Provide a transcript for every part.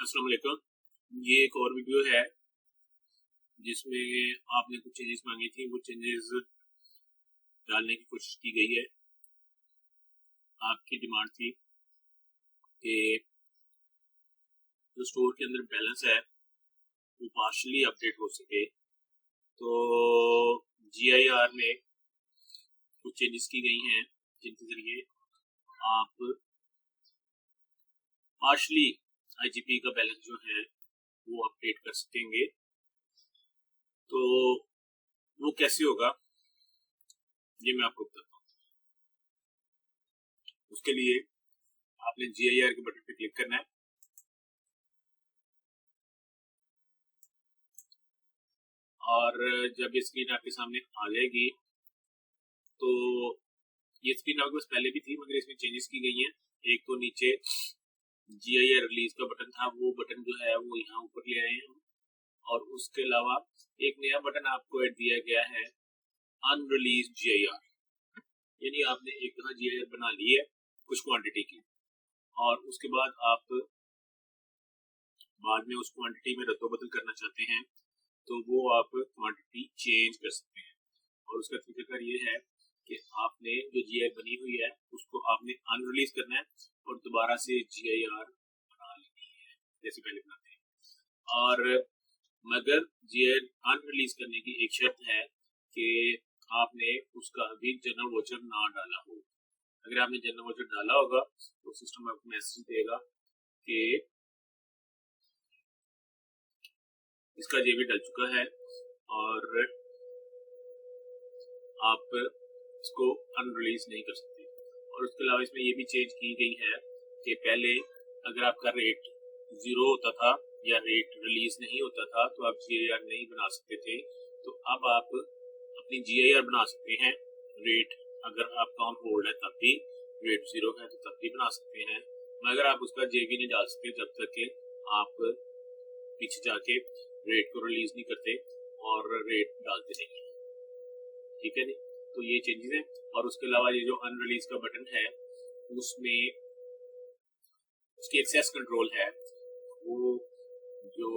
अस्सलाम वालेकुम। ये एक और वीडियो है जिसमें आपने कुछ चेंजेस मांगी थी, वो चेंजेस डालने की कोशिश की गई है। आपकी डिमांड थी कि जो स्टोर के अंदर बैलेंस है वो पार्शली अपडेट हो सके, तो GIR में कुछ चेंजेस की गई हैं जिनके जरिए आप पार्शली IGP का बैलेंस जो है वो अपडेट कर सकेंगे। तो वो कैसे होगा ये मैं आपको बताता हूँ। उसके लिए आपने GIR के बटन पे क्लिक करना है और जब ये स्क्रीन आपके सामने आ जाएगी तो ये स्क्रीन आपके पास पहले भी थी मगर इसमें चेंजेस की गई हैं। एक तो नीचे GIR रिलीज का बटन था, वो बटन जो है वो यहाँ ऊपर ले आए हैं और उसके अलावा एक नया बटन आपको ऐड दिया गया है अनरिलीज GIR, यानी आपने एक तरह GIR बना ली है कुछ क्वांटिटी की और उसके बाद आप बाद में उस क्वांटिटी में रद्दोबदल करना चाहते हैं तो वो आप क्वांटिटी चेंज कर सकते हैं। और उसका तरीकाकार ये है कि आपने जो GIR बनी हुई है उसको आपने अनरिलीज करना है और दोबारा से GIR बना लेनी है जैसे पहले बनाते हैं। और मगर GIR अनरिलीज करने की एक शर्त है कि आपने उसका अभी जनरल वाउचर ना डाला हो। अगर आपने जनरल वाउचर डाला होगा तो सिस्टम आपको मैसेज देगा कि इसका JV डल चुका है और आप इसको अनरिलीज नहीं कर सकते। और उसके अलावा इसमें ये भी चेंज की गई है कि पहले अगर आपका रेट 0 होता था या रेट रिलीज नहीं होता था तो आप GIR नहीं बना सकते थे, तो अब आप अपनी GIR बना सकते हैं। रेट अगर आपका ऑन होल्ड है तब भी, रेट 0 है तो तब भी बना सकते हैं, मगर आप उसका JV नहीं डाल सकते जब तक कि आप पीछे जाके रेट को रिलीज नहीं करते और रेट डालते नहीं। ठीक है जी, तो ये चेंजेस है। और उसके अलावा ये जो अनरिलीज का बटन है उसमें उसकी एक्सेस कंट्रोल है, वो जो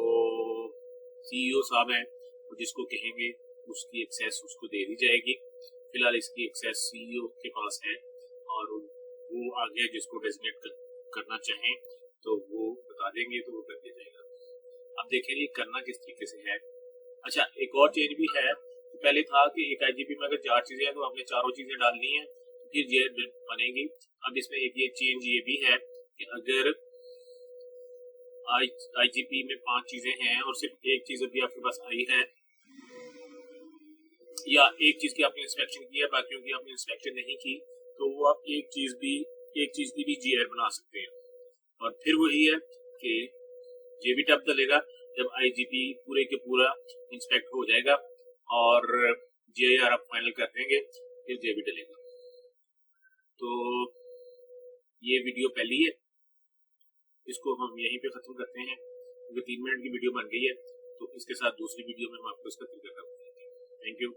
CEO साहब हैं वो जिसको कहेंगे उसकी एक्सेस उसको दे दी जाएगी। फिलहाल इसकी एक्सेस CEO के पास है और वो आगे जिसको डेजिग्नेट करना चाहें तो वो बता देंगे तो वो कर दिया जाएगा। अब देखें ये करना किस तरीके से है। अच्छा, एक और चेंज भी है। तो पहले था कि एक IGP में अगर 4 चीजें हैं तो आपने चारों चीजें डालनी है तो फिर GIR बनेगी। अब इसमें एक ये चेंज ये भी है कि अगर IGP में 5 चीजें हैं और सिर्फ एक चीज अभी आपके पास आई है या एक चीज की आपने इंस्पेक्शन की है बाकियों की आपने इंस्पेक्शन नहीं की, तो वो आप एक चीज की भी GIR बना सकते हैं। और फिर वही है कि JV तब डलेगा जब IGP पूरे के पूरा इंस्पेक्ट हो जाएगा और GIR आप फाइनल कर देंगे फिर JV डलेगा। तो ये वीडियो पहली है, इसको हम यहीं पे खत्म करते हैं क्योंकि 3 मिनट की वीडियो बन गई है। तो इसके साथ दूसरी वीडियो में हम आपको इसका तरीका बताएंगे। Thank you.